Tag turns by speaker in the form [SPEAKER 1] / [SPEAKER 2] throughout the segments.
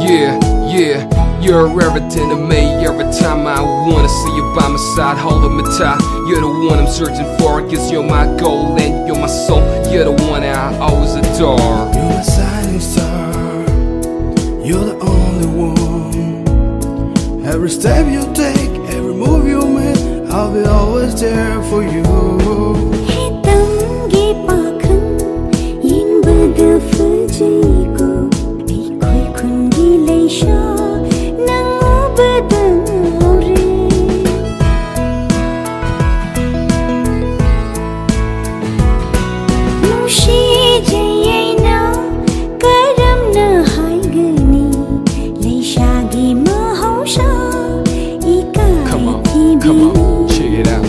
[SPEAKER 1] Yeah, yeah, you're everything to me. Every time I wanna see you by my side, holding me tight. You're the one I'm searching for, 'cause you're my goal and you're my soul. You're the one I always adore.
[SPEAKER 2] You're my shining star, you're the only one. Every step you take, every move you make, I'll be always there for you.
[SPEAKER 1] Come on, check it out.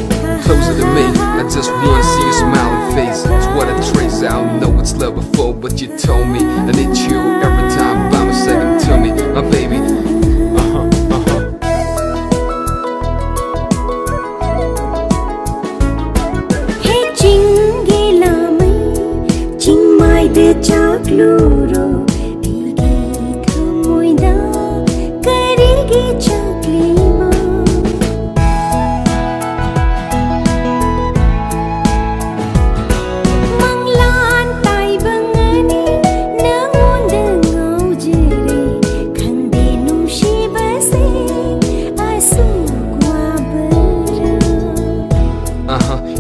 [SPEAKER 1] Closer to me, I just wanna see your smiling face. It's what I trace out. Know it's love before, but you told me I need you every time by my side. Tell me, my baby.
[SPEAKER 3] Hey, chinge lamai, chingmai de chakluro, igi thamoida, karigi chaklima.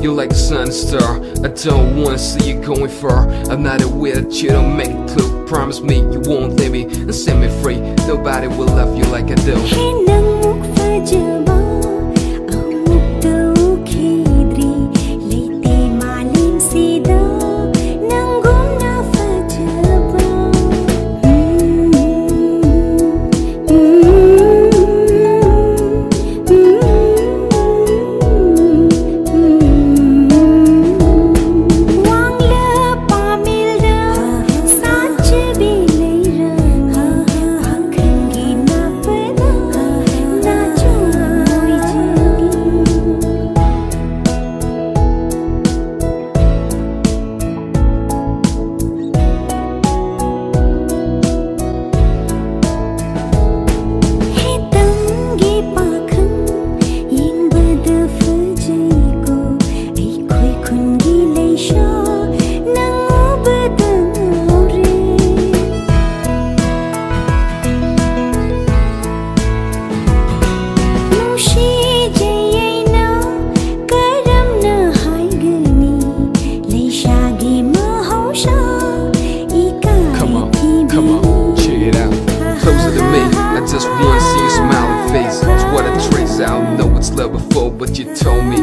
[SPEAKER 1] You're like a sun star, I don't wanna see you going far. I'm not aware that you don't make it clear. Promise me you won't leave me and set me free. Nobody will love you like I do.
[SPEAKER 3] Hey, nang fajaba, au khidri, lete malim sida, nangum na fajaba.
[SPEAKER 1] I just wanna see your smiling face. It's what I trace out. Know it's love before, but you told me